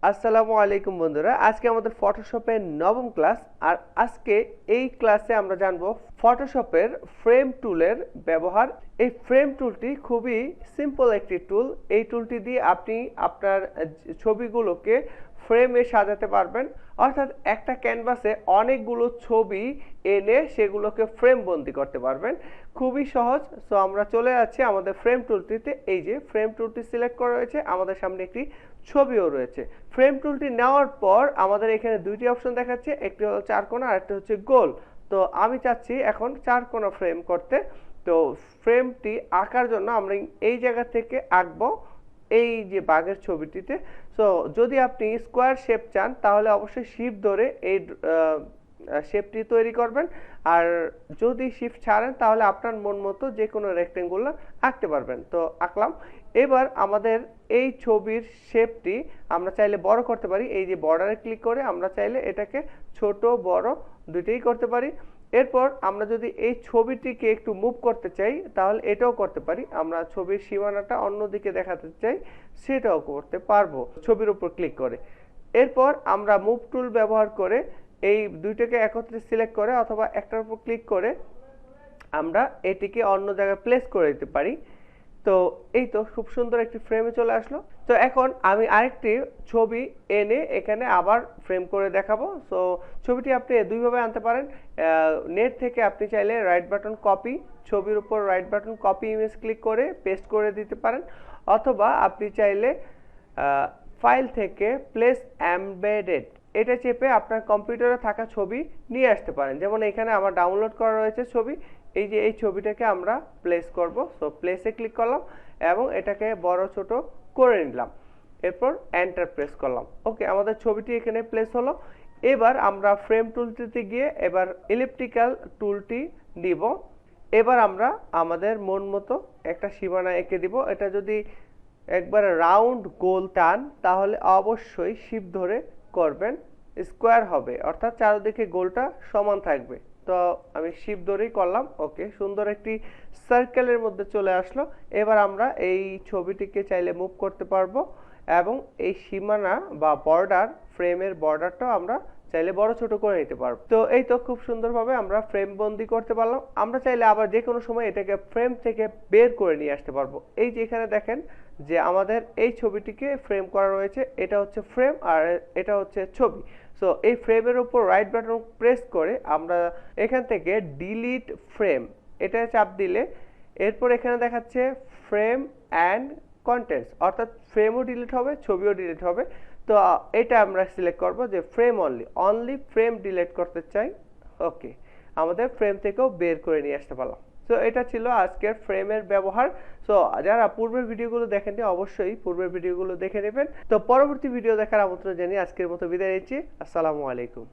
আসসালামু আলাইকুম বন্ধুরা, আজকে আমাদের ফটোশপের নবম ক্লাস। আর আজকে এই ক্লাসে আমরা জানবো ফটোশপের ফ্রেম টুলের ব্যবহার। এই ফ্রেম টুলটি খুবই সিম্পল একটি টুল। এই টুলটি দিয়ে আপনি আপনার ছবিগুলোকে ফ্রেমে সাজাতে পারবেন, অর্থাৎ একটা ক্যানভাসে অনেকগুলো ছবি এনে সেগুলোকে ফ্রেম বন্দি করতে পারবেন। খুবই সহজ। সো আমরা চলে যাচ্ছি আমাদের ফ্রেম টুলটিতে। এই যে ফ্রেম টুলটি সিলেক্ট করা রয়েছে, আমাদের সামনে একটি ছবিও রয়েছে। ফ্রেম টুলটি নেওয়ার পর আমাদের এখানে দুইটি অপশন দেখাচ্ছে, একটি হলো চারকোনা আর একটা হচ্ছে গোল। তো আমি চাচ্ছি এখন চারকোনা ফ্রেম করতে। তো ফ্রেমটি আঁকার জন্য আমরা এই জায়গা থেকে আঁকবো এই যে বাঘের ছবিটিতে। সো যদি আপনি স্কোয়ার শেপ চান তাহলে অবশ্যই শিফট ধরে এই শেপটি তৈরি করবেন, আর যদি শিফট ছাড়েন তাহলে আপনার মন মতো যে কোনো রেক্টেঙ্গুলার আঁকতে পারবেন। তো আঁকলাম। এবার আমাদের এই ছবির শেপটি আমরা চাইলে বড় করতে পারি। এই যে বর্ডারে ক্লিক করে আমরা চাইলে এটাকে ছোট বড় দুইটাই করতে পারি। এরপর আমরা যদি এই ছবিটিকে একটু মুভ করতে চাই তাহলে এটাও করতে পারি। আমরা ছবির সীমানাটা অন্যদিকে দেখাতে চাই সেটাও করতে পারবো ছবির উপর ক্লিক করে। এরপর আমরা মুভ টুল ব্যবহার করে এই দুইটাকে একত্রে সিলেক্ট করে অথবা একটার উপর ক্লিক করে আমরা এটিকে অন্য জায়গায় প্লেস করে দিতে পারি। তো এই তো খুব সুন্দর একটি ফ্রেমে চলে আসলো। তো এখন আমি আরেকটি ছবি এনে এখানে আবার ফ্রেম করে দেখাবো। সো ছবিটি আপনি দুইভাবে আনতে পারেন। নেট থেকে আপনি চাইলে রাইট বাটন কপি, ছবির উপর right button copy image click করে পেস্ট করে দিতে পারেন, অথবা আপনি চাইলে ফাইল থেকে প্লেস এমবেডেড এটা চেপে আপনার কম্পিউটারে থাকা ছবি নিয়ে আসতে পারেন। যেমন এখানে আমার ডাউনলোড করা রয়েছে ছবি, এই যে এই ছবিটাকে আমরা প্লেস করব। সো প্লেসে ক্লিক করলাম এবং এটাকে বড় ছোট করে নিলাম। এরপর এন্টার প্রেস করলাম। ওকে, আমাদের ছবিটি এখানে প্লেস হলো। এবার আমরা ফ্রেম টুলটিতে গিয়ে এবার ইলিপ্টিক্যাল টুলটি নিব। এবার আমরা আমাদের মন মতো একটা সীমানা এঁকে দিব। এটা যদি একবারে রাউন্ড গোল টান তাহলে অবশ্যই শিফট ধরে করবেন, স্কোয়ার হবে, অর্থাৎ চারদিকে গোলটা সমান থাকবে। তো আমি শিফট ধরেই করলাম। ওকে, সুন্দর একটি সার্কেলের মধ্যে চলে আসলো। এবার আমরা এই ছবিটিকে চাইলে মুভ করতে পারবো এবং এই সীমানা বা বর্ডার, ফ্রেমের বর্ডারটাও আমরা চাইলে বড় ছোট করে নিতে পারবো। তো এই তো খুব সুন্দরভাবে আমরা ফ্রেম বন্দি করতে পারলাম। আমরা চাইলে আবার যে কোনো সময় এটাকে ফ্রেম থেকে বের করে নিয়ে আসতে পারবো। এই যে এখানে দেখেন যে আমাদের এই ছবিটিকে ফ্রেম করা রয়েছে, এটা হচ্ছে ফ্রেম আর এটা হচ্ছে ছবি। সো এই ফ্রেমের উপর রাইট বাটন প্রেস করে আমরা এখান থেকে ডিলিট ফ্রেম এটা চাপ দিলে এরপর এখানে দেখাচ্ছে ফ্রেম অ্যান্ড কন্টেন্টস, অর্থাৎ ফ্রেমও ডিলিট হবে, ছবিও ডিলিট হবে। তো এটা আমরা সিলেক্ট করব যে ফ্রেম অনলি ফ্রেম ডিলিট করতে চাই। ওকে, আমাদের ফ্রেম থেকেও বের করে নিয়ে আসতে পারলাম। সো এটা ছিল আজকের ফ্রেমের ব্যবহার। সো যারা পূর্বের ভিডিওগুলো দেখেননি অবশ্যই পূর্বের ভিডিওগুলো দেখে নেবেন। তো পরবর্তী ভিডিও দেখার আমন্ত্রণ জানিয়ে আজকের মতো বিদায় নিচ্ছি। আসসালামু আলাইকুম।